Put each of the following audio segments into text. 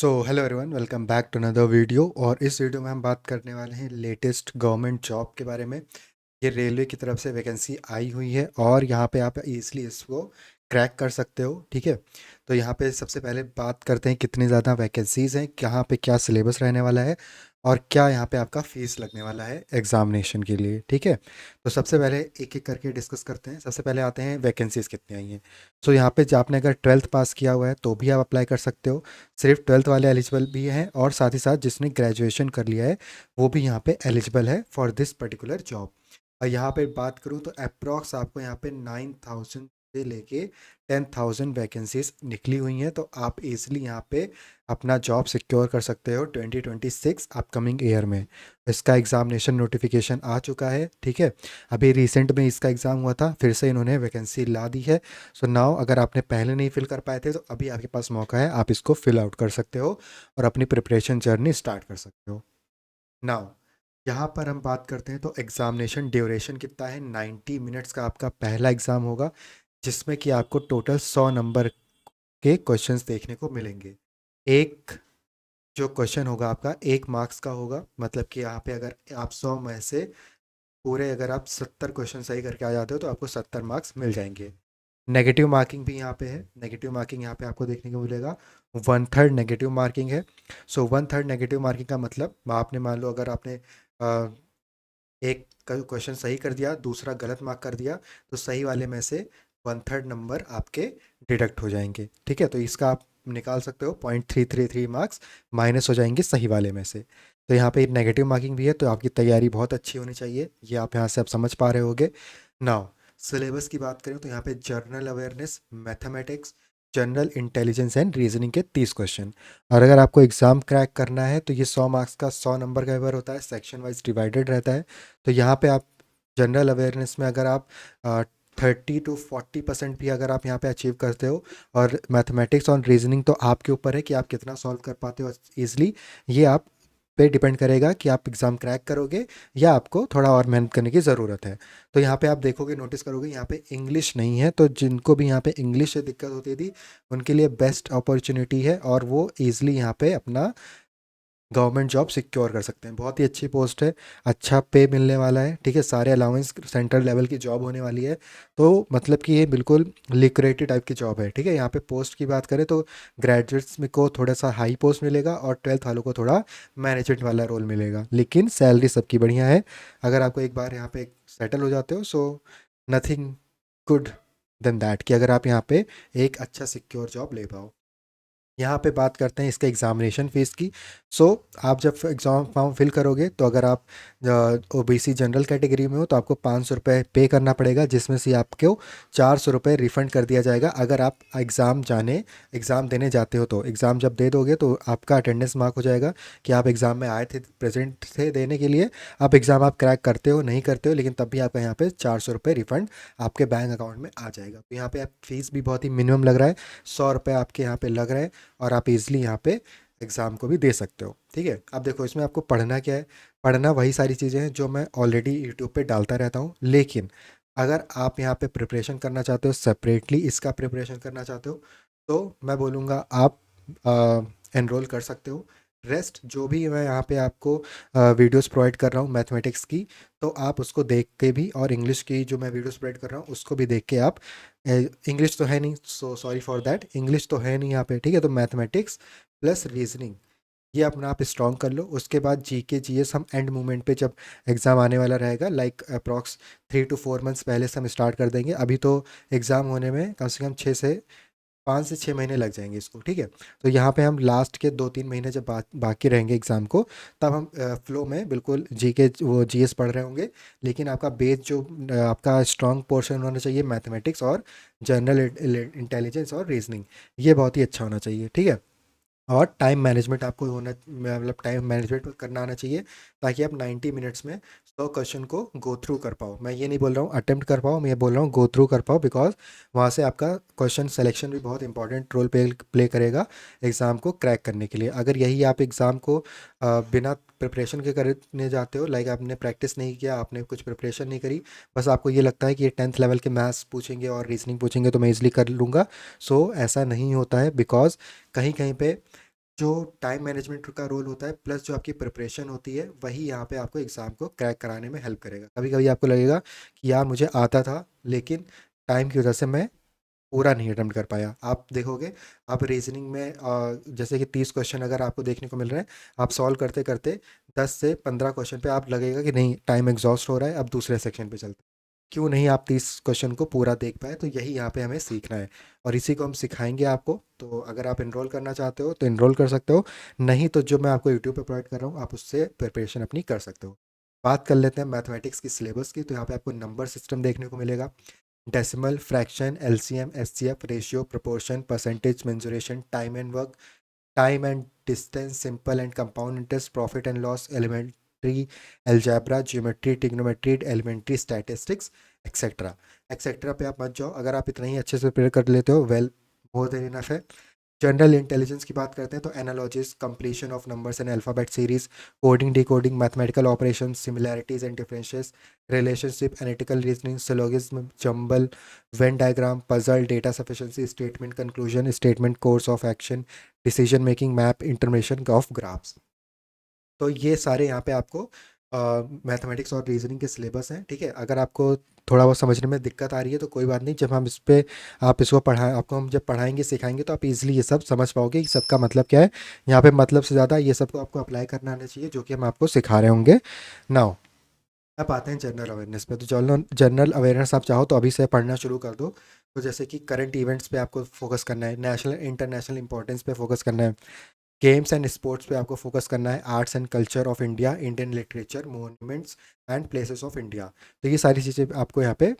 So hello everyone, welcome back to another video. और इस video में हम बात करने वाले हैं लेटेस्ट गवर्नमेंट जॉब के बारे में। ये रेलवे की तरफ से वैकेंसी आई हुई है और यहाँ पे आप इजीली इसको क्रैक कर सकते हो। ठीक है, तो यहाँ पे सबसे पहले बात करते हैं कितनी ज़्यादा वैकेंसीज़ हैं, कहाँ पे क्या सिलेबस रहने वाला है और क्या यहाँ पे आपका फ़ीस लगने वाला है एग्ज़ामिनेशन के लिए। ठीक है, तो सबसे पहले एक एक करके डिस्कस करते हैं। सबसे पहले आते हैं वैकेंसीज़ कितनी आई हैं। सो यहाँ पे आपने अगर 12th पास किया हुआ है तो भी आप अप्लाई कर सकते हो। सिर्फ 12th वाले एलिजिबल भी हैं और साथ ही साथ जिसने ग्रेजुएशन कर लिया है वो भी यहाँ पे एलिजिबल है फॉर दिस पर्टिकुलर जॉब। और यहाँ पे बात करूँ तो अप्रॉक्स आपको यहाँ पे 9,000 से लेके 10,000 वैकेंसीज निकली हुई हैं। तो आप इजीली यहाँ पे अपना जॉब सिक्योर कर सकते हो 2026 अपकमिंग ईयर में। इसका एग्ज़ामिनेशन नोटिफिकेशन आ चुका है। ठीक है, अभी रिसेंट में इसका एग्ज़ाम हुआ था, फिर से इन्होंने वैकेंसी ला दी है। सो नाउ अगर आपने पहले नहीं फिल कर पाए थे तो अभी आपके पास मौका है, आप इसको फिल आउट कर सकते हो और अपनी प्रिपरेशन जर्नी स्टार्ट कर सकते हो। नाउ यहाँ पर हम बात करते हैं तो एग्ज़ामिनेशन ड्यूरेशन कितना है। 90 मिनट्स का आपका पहला एग्ज़ाम होगा जिसमें कि आपको टोटल 100 नंबर के क्वेश्चंस देखने को मिलेंगे। एक जो क्वेश्चन होगा आपका 1 मार्क्स का होगा, मतलब कि यहाँ पे अगर आप 100 में से पूरे अगर आप 70 क्वेश्चन सही करके आ जाते हो तो आपको 70 मार्क्स मिल जाएंगे। नेगेटिव मार्किंग भी यहाँ पे है। नेगेटिव मार्किंग यहाँ पे आपको देखने को मिलेगा 1/3 नेगेटिव मार्किंग है। सो 1/3 नेगेटिव मार्किंग का मतलब आपने मान लो अगर आपने एक क्वेश्चन सही कर दिया, दूसरा गलत मार्क कर दिया, तो सही वाले में से 1/3 नंबर आपके डिडक्ट हो जाएंगे। ठीक है, तो इसका आप निकाल सकते हो 0.333 मार्क्स माइनस हो जाएंगे सही वाले में से। तो यहाँ पे नेगेटिव मार्किंग भी है, तो आपकी तैयारी बहुत अच्छी होनी चाहिए, ये आप यहाँ से आप समझ पा रहे होगे। नाउ सिलेबस की बात करें तो यहाँ पे journal awareness, mathematics, general intelligence and reasoning के 30 क्वेश्चन। और अगर आपको एग्ज़ाम क्रैक करना है तो ये 100 मार्क्स का 100 नंबर का पेपर होता है, सेक्शन वाइज डिवाइडेड रहता है। तो यहाँ पे आप जनरल अवेयरनेस में अगर आप 30 to 40% भी अगर आप यहाँ पे अचीव करते हो, और मैथमेटिक्स और रीजनिंग तो आपके ऊपर है कि आप कितना सॉल्व कर पाते हो ईजिली। ये आप पे डिपेंड करेगा कि आप एग्ज़ाम क्रैक करोगे या आपको थोड़ा और मेहनत करने की ज़रूरत है। तो यहाँ पे आप देखोगे, नोटिस करोगे यहाँ पे इंग्लिश नहीं है, तो जिनको भी यहाँ पे इंग्लिश से दिक्कत होती थी उनके लिए बेस्ट अपॉर्चुनिटी है और वो ईज़िली यहाँ पे अपना गवर्नमेंट जॉब सिक्योर कर सकते हैं। बहुत ही अच्छी पोस्ट है, अच्छा पे मिलने वाला है। ठीक है, सारे अलाउंस सेंट्रल लेवल की जॉब होने वाली है। तो मतलब कि ये बिल्कुल लिक्रेटिव टाइप की जॉब है। ठीक है, यहाँ पे पोस्ट की बात करें तो ग्रेजुएट्स में को थोड़ा सा हाई पोस्ट मिलेगा और 12th वालों को थोड़ा मैनेजमेंट वाला रोल मिलेगा, लेकिन सैलरी सबकी बढ़िया है। अगर आपको एक बार यहाँ पे सेटल हो जाते हो, so nothing good than that कि अगर आप यहाँ पे एक अच्छा सिक्योर जॉब ले पाओ। यहाँ पे बात करते हैं इसके एग्ज़ामिनेशन फ़ीस की। सो आप जब एग्ज़ाम फॉर्म फिल करोगे तो अगर आप ओबीसी जनरल कैटेगरी में हो तो आपको 500 रुपये पे करना पड़ेगा, जिसमें से आपको 400 रुपये रिफ़ंड कर दिया जाएगा अगर आप एग्ज़ाम देने जाते हो। तो एग्ज़ाम जब दे दोगे तो आपका अटेंडेंस मार्क हो जाएगा कि आप एग्ज़ाम में आए थे, प्रेजेंट थे देने के लिए। आप एग्ज़ाम आप क्रैक करते हो नहीं करते हो, लेकिन तब भी आपका यहाँ पे 400 रुपये रिफ़ंड आपके बैंक अकाउंट में आ जाएगा। तो यहाँ पे आप फीस भी बहुत ही मिनिमम लग रहा है, 100 रुपये आपके यहाँ पे लग रहा है और आप इज़िली यहाँ पे एग्ज़ाम को भी दे सकते हो। ठीक है, अब देखो इसमें आपको पढ़ना क्या है। पढ़ना वही सारी चीज़ें हैं जो मैं ऑलरेडी यूट्यूब पे डालता रहता हूँ, लेकिन अगर आप यहाँ पे प्रिपरेशन करना चाहते हो, सेपरेटली इसका प्रिपरेशन करना चाहते हो, तो मैं बोलूँगा आप एनरोल कर सकते हो। रेस्ट जो भी मैं यहाँ पे आपको वीडियोस प्रोवाइड कर रहा हूँ मैथमेटिक्स की, तो आप उसको देख के भी, और इंग्लिश की जो मैं वीडियोस प्रोवाइड कर रहा हूँ उसको भी देख के आप, इंग्लिश तो है नहीं, so sorry for that, English तो है नहीं यहाँ पे। ठीक है, तो मैथमेटिक्स प्लस रीजनिंग ये अपना आप स्ट्रॉन्ग कर लो। उसके बाद जीके जीएस हम एंड मोमेंट पे जब एग्ज़ाम आने वाला रहेगा, लाइक अप्रॉक्स 3 to 4 मंथ्स पहले से हम स्टार्ट कर देंगे। अभी तो एग्ज़ाम होने में कम से कम 5 से 6 महीने लग जाएंगे इसको। ठीक है, तो यहाँ पे हम लास्ट के 2-3 महीने जब बाकी रहेंगे एग्ज़ाम को, तब हम फ्लो में बिल्कुल जीके वो जीएस पढ़ रहे होंगे। लेकिन आपका बेस जो आपका स्ट्रॉन्ग पोर्शन होना चाहिए मैथमेटिक्स और जनरल इंटेलिजेंस और रीजनिंग, ये बहुत ही अच्छा होना चाहिए। ठीक है, और टाइम मैनेजमेंट आपको होना, मतलब टाइम मैनेजमेंट करना आना चाहिए, ताकि आप 90 मिनट्स में 100 क्वेश्चन को गो थ्रू कर पाओ। मैं ये नहीं बोल रहा हूँ अटेम्प्ट कर पाओ, मैं ये बोल रहा हूँ गो थ्रू कर पाओ, बिकॉज वहाँ से आपका क्वेश्चन सिलेक्शन भी बहुत इंपॉर्टेंट रोल प्ले करेगा एग्ज़ाम को क्रैक करने के लिए। अगर यही आप एग्ज़ाम को बिना प्रिपरेशन के करने जाते हो, लाइक आपने प्रैक्टिस नहीं किया, आपने कुछ प्रिपरेशन नहीं करी, बस आपको ये लगता है कि ये 10th लेवल के मैथ्स पूछेंगे और रीजनिंग पूछेंगे तो मैं इजली कर लूँगा, सो ऐसा नहीं होता है। बिकॉज कहीं कहीं पे जो टाइम मैनेजमेंट का रोल होता है प्लस जो आपकी प्रिपरेशन होती है वही यहाँ पे आपको एग्ज़ाम को क्रैक कराने में हेल्प करेगा। कभी कभी आपको लगेगा कि यार मुझे आता था लेकिन टाइम की वजह से मैं पूरा नहीं अटेम्प्ट कर पाया। आप देखोगे, आप रीजनिंग में जैसे कि 30 क्वेश्चन अगर आपको देखने को मिल रहे हैं, आप सॉल्व करते करते 10 से 15 क्वेश्चन पे आप लगेगा कि नहीं टाइम एग्जॉस्ट हो रहा है, अब दूसरे सेक्शन पे चलते हैं। क्यों नहीं आप 30 क्वेश्चन को पूरा देख पाए? तो यही यहाँ पे हमें सीखना है और इसी को हम सिखाएंगे आपको। तो अगर आप इनरोल करना चाहते हो तो इनरोल कर सकते हो, नहीं तो जो मैं आपको यूट्यूब पे प्रोवाइड कर रहा हूँ आप उससे प्रिपरेशन अपनी कर सकते हो। बात कर लेते हैं मैथमेटिक्स की सिलेबस की। तो यहाँ पे आपको नंबर सिस्टम देखने को मिलेगा, decimal, fraction, LCM, HCF, ratio, proportion, percentage, mensuration, time and work, time and distance, simple and compound interest, profit and loss, elementary algebra, geometry, trigonometry, elementary statistics, etcetera. Etcetera पे आप मत जाओ, अगर आप इतना ही अच्छे से प्रिपेयर कर लेते हो वेल, मोर देन इनफ है। जनरल इंटेलिजेंस की बात करते हैं तो analogies, completion of numbers and alphabet series, coding, decoding, mathematical operations, similarities and differences, relationship, analytical reasoning, syllogism, jumble, Venn diagram, puzzle, data sufficiency, statement conclusion, statement course of action, decision making, map, interpretation of graphs. तो ये सारे यहाँ पे आपको mathematics और reasoning के syllabus हैं। ठीक है, अगर आपको थोड़ा बहुत समझने में दिक्कत आ रही है तो कोई बात नहीं, जब हम इस पे आप इसको पढ़ाएं, आपको हम जब पढ़ाएंगे सिखाएंगे तो आप इजीली ये सब समझ पाओगे कि सबका मतलब क्या है। यहाँ पे मतलब से ज़्यादा ये सब को आपको अप्लाई करना आना चाहिए जो कि हम आपको सिखा रहे होंगे। नाउ अब आते हैं जनरल अवेयरनेस पे। तो जनरल जनरल अवेयरनेस आप चाहो तो अभी से पढ़ना शुरू कर दो। तो जैसे कि करंट इवेंट्स पे आपको फोकस करना है, नेशनल इंटरनेशनल इंपॉर्टेंस पे फोकस करना है, गेम्स एंड स्पोर्ट्स पे आपको फोकस करना है, arts and culture of India, Indian literature, monuments and places of India. तो ये सारी चीज़ें आपको यहाँ पे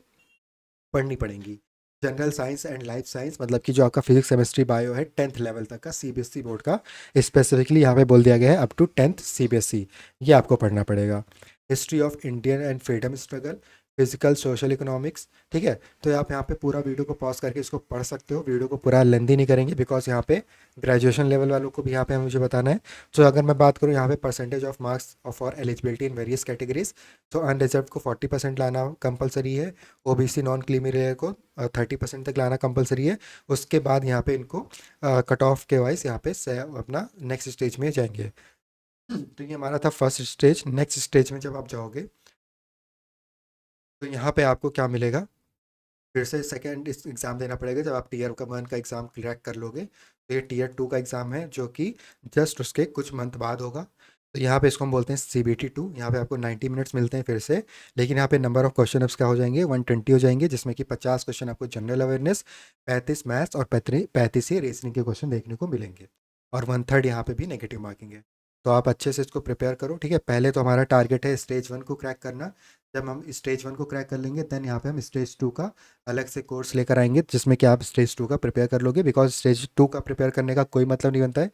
पढ़नी पड़ेंगी। General science and life science मतलब कि जो आपका फिजिक्स, केमिस्ट्री, बायो है 10th लेवल तक का सीबीएसई बोर्ड का, स्पेसिफिकली यहाँ पे बोल दिया गया है अप टू 10th सीबीएसई, ये आपको पढ़ना पड़ेगा। History of Indian and freedom struggle, physical, social, economics. ठीक है, तो आप यहाँ पे पूरा वीडियो को पॉज करके इसको पढ़ सकते हो, वीडियो को पूरा लेंदी नहीं करेंगे बिकॉज यहाँ पे ग्रेजुएशन लेवल वालों को भी यहाँ पे मुझे बताना है। तो अगर मैं बात करूँ यहाँ पे percentage of marks for eligibility in various categories, तो अनरिजर्व को 40% लाना कंपलसरी है, ओबीसी नॉन क्रीमी लेयर को 30% तक लाना कंपलसरी है। उसके बाद यहाँ पे इनको कट ऑफ के वाइज यहाँ पे अपना नेक्स्ट स्टेज में जाएंगे। तो ये हमारा था फर्स्ट स्टेज। नेक्स्ट स्टेज में जब आप जाओगे तो यहाँ पे आपको क्या मिलेगा, फिर से सेकेंड एग्ज़ाम देना पड़ेगा। जब आप टीयर 1 का एग्ज़ाम क्रैक कर लोगे तो ये टीयर 2 का एग्ज़ाम है जो कि जस्ट उसके कुछ मंथ बाद होगा। तो यहाँ पे इसको हम बोलते हैं CBT 2। यहाँ पे आपको 90 मिनट्स मिलते हैं फिर से, लेकिन यहाँ पे नंबर ऑफ क्वेश्चन क्या हो जाएंगे, 120 हो जाएंगे, जिसमें कि 50 क्वेश्चन आपको जनरल अवेयरनेस, 35 मैथ्स और 35 ही रीजनिंग के क्वेश्चन देखने को मिलेंगे, और 1/3 यहाँ पे भी नेगेटिव मार्किंग है। तो आप अच्छे से इसको प्रिपेयर करो। ठीक है, पहले तो हमारा टारगेट है स्टेज 1 को क्रैक करना। जब हम स्टेज 1 को क्रैक कर लेंगे देन यहाँ पे हम स्टेज 2 का अलग से कोर्स लेकर आएंगे जिसमें कि आप स्टेज 2 का प्रिपेयर कर लोगे, बिकॉज स्टेज 2 का प्रिपेयर करने का कोई मतलब नहीं बनता है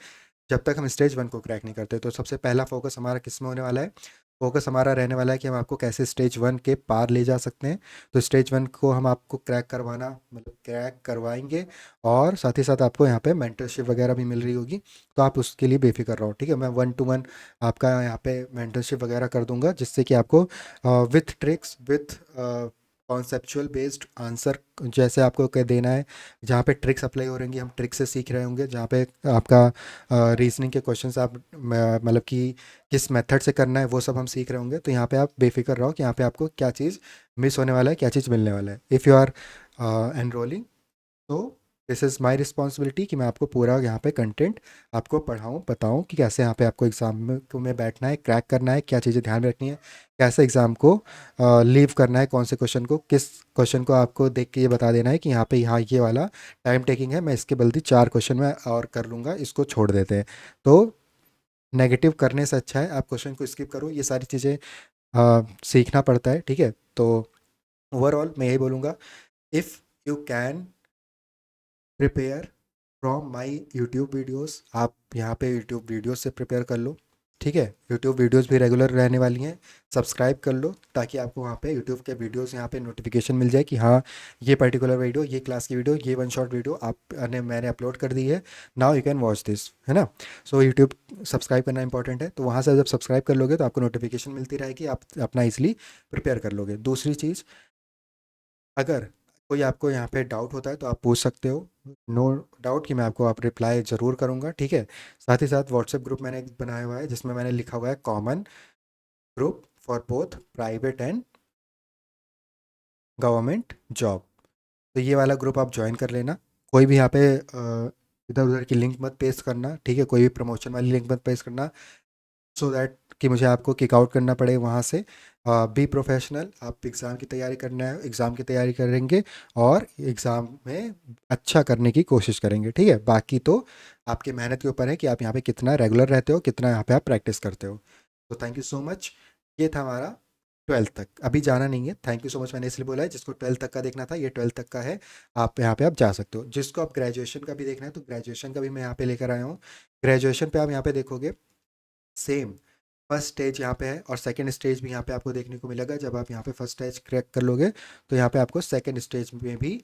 जब तक हम स्टेज 1 को क्रैक नहीं करते। तो सबसे पहला फोकस हमारा किस में होने वाला है, फोकस हमारा रहने वाला है कि हम आपको कैसे स्टेज 1 के पार ले जा सकते हैं। तो स्टेज 1 को हम आपको क्रैक करवाना मतलब क्रैक करवाएंगे, और साथ ही साथ आपको यहाँ पे मेंटरशिप वगैरह भी मिल रही होगी, तो आप उसके लिए बेफिक्र रहो। ठीक है, मैं 1-to-1 आपका यहाँ पे मेंटरशिप वगैरह कर दूंगा जिससे कि आपको with tricks, with conceptual based answer जैसे आपको कह देना है, जहाँ पे ट्रिक्स अप्लाई हो रहेंगी हम ट्रिक से सीख रहे होंगे, जहाँ पे आपका रीजनिंग के क्वेश्चंस आप मतलब कि किस मेथड से करना है वो सब हम सीख रहे होंगे। तो यहाँ पे आप बेफिक्र रहो कि यहाँ पे आपको क्या चीज़ मिस होने वाला है, क्या चीज़ मिलने वाला है। इफ़ यू आर एनरोलिंग तो दिस इज़ माई रिस्पॉन्सिबिलिटी कि मैं आपको पूरा यहाँ पे कंटेंट आपको पढ़ाऊँ, बताऊँ कि कैसे यहाँ पे आपको एग्ज़ाम में बैठना है, क्रैक करना है, क्या चीज़ें ध्यान में रखनी है, कैसे एग्ज़ाम को लीव करना है, कौन से क्वेश्चन को, किस क्वेश्चन को आपको देख के ये बता देना है कि यहाँ पे यहाँ ये वाला टाइम टेकिंग है, मैं इसके बल्कि 4 क्वेश्चन में और कर लूँगा, इसको छोड़ देते हैं। तो नेगेटिव करने से अच्छा है आप क्वेश्चन को स्किप करो। ये सारी चीज़ें सीखना पड़ता है। ठीक है, तो ओवरऑल मैं यही बोलूँगा, if you can prepare from my YouTube videos, आप यहाँ पे यूट्यूब वीडियोस से प्रिपेयर कर लो। ठीक है, यूट्यूब वीडियोस भी रेगुलर रहने वाली हैं, सब्सक्राइब कर लो ताकि आपको वहाँ पे यूट्यूब के वीडियोस यहाँ पे नोटिफिकेशन मिल जाए कि हाँ ये पर्टिकुलर वीडियो, ये क्लास की वीडियो, ये 1 शॉट वीडियो आपने मैंने अपलोड कर दी है, now you can watch this, है ना। सो यूट्यूब सब्सक्राइब करना इंपॉर्टेंट है, तो वहाँ से जब सब्सक्राइब कर लोगे तो आपको नोटिफिकेशन मिलती रहेगी, आप अपना ईजिली प्रिपेयर कर लोगे। दूसरी चीज़, अगर कोई आपको यहाँ पे डाउट होता है तो आप पूछ सकते हो, नो डाउट कि मैं आपको आप रिप्लाई ज़रूर करूँगा, ठीक है। साथ ही साथ व्हाट्सएप ग्रुप मैंने एक बनाया हुआ है जिसमें मैंने लिखा हुआ है common group for both private and government job. तो ये वाला ग्रुप आप ज्वाइन कर लेना। कोई भी यहाँ पे इधर उधर की लिंक मत पेस्ट करना, ठीक है, कोई भी प्रमोशन वाली लिंक मत पेस्ट करना, सो दैट कि मुझे आपको किक आउट करना पड़े वहाँ से। बी प्रोफेशनल, आप एग्ज़ाम की तैयारी करना है, एग्ज़ाम की तैयारी करेंगे और एग्ज़ाम में अच्छा करने की कोशिश करेंगे, ठीक है। बाकी तो आपकी मेहनत के ऊपर है कि आप यहाँ पे कितना रेगुलर रहते हो, कितना यहाँ पे आप प्रैक्टिस करते हो। तो थैंक यू सो मच। ये था हमारा 12th तक, अभी जाना नहीं है, थैंक यू सो मच। मैंने इसलिए बोला है जिसको 12th तक का देखना था ये 12th तक का है, आप यहाँ पे आप जा सकते हो। जिसको आप ग्रेजुएशन का भी देखना है तो ग्रेजुएशन का भी मैं यहाँ पे लेकर आया हूँ। ग्रेजुएशन पे आप यहाँ पे देखोगे सेम फर्स्ट स्टेज यहाँ पे है और सेकंड स्टेज भी यहाँ पे आपको देखने को मिलेगा। जब आप यहाँ पे फर्स्ट स्टेज क्रैक कर लोगे तो यहाँ पे आपको सेकंड स्टेज में भी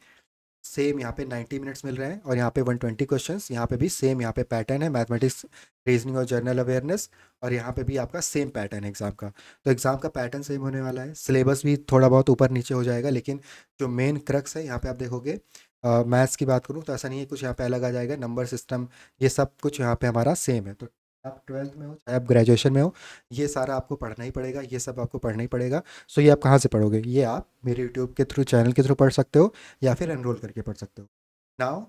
सेम यहाँ पे 90 मिनट्स मिल रहे हैं और यहाँ पे 120 क्वेश्चंस। यहाँ पे भी सेम यहाँ पे पैटर्न है, मैथमेटिक्स, रीजनिंग और जनरल अवेयरनेस, और यहाँ पे भी आपका सेम पैटर्न है एग्ज़ाम का। तो एग्ज़ाम का पैटर्न सेम होने वाला है, सिलेबस भी थोड़ा बहुत ऊपर नीचे हो जाएगा, लेकिन जो मेन क्रक्स है यहाँ पे आप देखोगे, मैथ्स की बात करूँ तो ऐसा नहीं है कुछ यहाँ पे अलग आ जाएगा, नंबर सिस्टम ये सब कुछ यहाँ पे हमारा सेम है। तो आप 12th में हो चाहे आप ग्रेजुएशन में हो, ये सारा आपको पढ़ना ही पड़ेगा, ये सब आपको पढ़ना ही पड़ेगा। सो ये आप कहाँ से पढ़ोगे, ये आप मेरे यूट्यूब के थ्रू, चैनल के थ्रू पढ़ सकते हो या फिर एनरोल करके पढ़ सकते हो। Now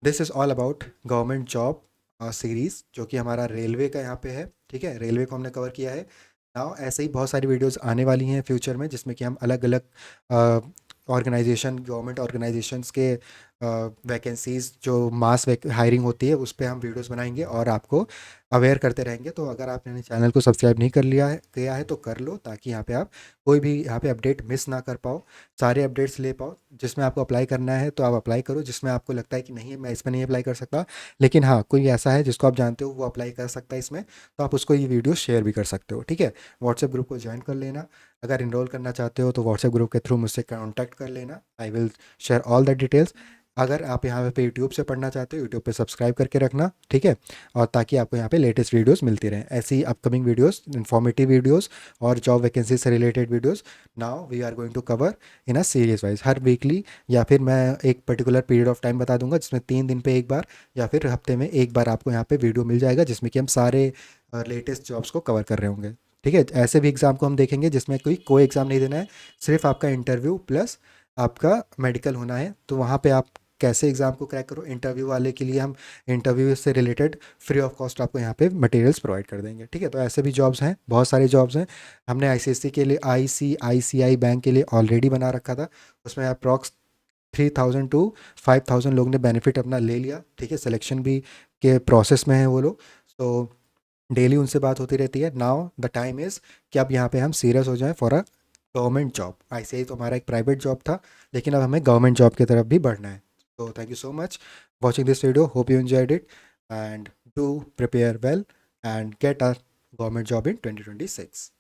this is all about government job series, जो कि हमारा रेलवे का यहाँ पे है, ठीक है, रेलवे को हमने कवर किया है। नाउ ऐसे ही बहुत सारी वीडियोस आने वाली हैं फ्यूचर में जिसमें कि हम अलग अलग ऑर्गेनाइजेशन, गवर्नमेंट ऑर्गेनाइजेशंस के वैकेंसीज़ जो मास हायरिंग होती है उस पे हम वीडियोस बनाएंगे और आपको अवेयर करते रहेंगे। तो अगर आपने चैनल को सब्सक्राइब नहीं कर लिया है किया है तो कर लो, ताकि यहाँ पे आप कोई भी यहाँ पे अपडेट मिस ना कर पाओ, सारे अपडेट्स ले पाओ। जिसमें आपको अप्लाई करना है तो आप अप्लाई करो, जिसमें आपको लगता है कि नहीं मैं इसमें नहीं अप्लाई कर सकता, लेकिन हाँ कोई ऐसा है जिसको आप जानते हो वो अप्लाई कर सकता है इसमें, तो आप उसको ये वीडियो शेयर भी कर सकते हो, ठीक है। व्हाट्सएप ग्रुप को ज्वाइन कर लेना। अगर इनरोल करना चाहते हो तो व्हाट्सएप ग्रुप के थ्रू मुझसे कॉन्टैक्ट कर लेना, I will share all the details. अगर आप यहाँ पे यूट्यूब से पढ़ना चाहते हो यूट्यूब पे सब्सक्राइब करके रखना, ठीक है, और ताकि आपको यहाँ पे लेटेस्ट वीडियोस मिलती रहें, ऐसी अपकमिंग वीडियोस, इन्फॉर्मेटिव वीडियोस और जॉब वैकेंसी से related videos. Now we are going to cover in a series wise, हर वीकली, या फिर मैं एक पर्टिकुलर पीरियड ऑफ टाइम बता दूंगा जिसमें 3 दिन पे एक बार या फिर हफ्ते में एक बार आपको यहाँ पे वीडियो मिल जाएगा जिसमें कि हम सारे लेटेस्ट जॉब्स को कवर कर रहे होंगे, ठीक है। ऐसे भी एग्ज़ाम को हम देखेंगे जिसमें कोई एग्ज़ाम नहीं देना है, सिर्फ आपका इंटरव्यू प्लस आपका मेडिकल होना है, तो वहाँ पे आप कैसे एग्ज़ाम को क्रैक करो। इंटरव्यू वाले के लिए हम इंटरव्यू से रिलेटेड फ्री ऑफ कॉस्ट आपको यहाँ पे मटेरियल्स प्रोवाइड कर देंगे, ठीक है। तो ऐसे भी जॉब्स हैं, बहुत सारे जॉब्स हैं। हमने आईसीएससी के लिए, आईसीआईसीआई बैंक के लिए ऑलरेडी बना रखा था, उसमें अप्रॉक्स 3000 टू 5000 लोग ने बेनिफिट अपना ले लिया, ठीक है। सिलेक्शन भी के प्रोसेस में है वो लोग, तो डेली उनसे बात होती रहती है। नाउ द टाइम इज़ कि अब यहाँ पे हम सीरियस हो जाएं फॉर अ गवर्नमेंट जॉब। ऐसे ही तो हमारा एक प्राइवेट जॉब था, लेकिन अब हमें गवर्नमेंट जॉब की तरफ भी बढ़ना है। तो thank you so much watching this video, hope you enjoyed it and do prepare well and get a government job in 2026।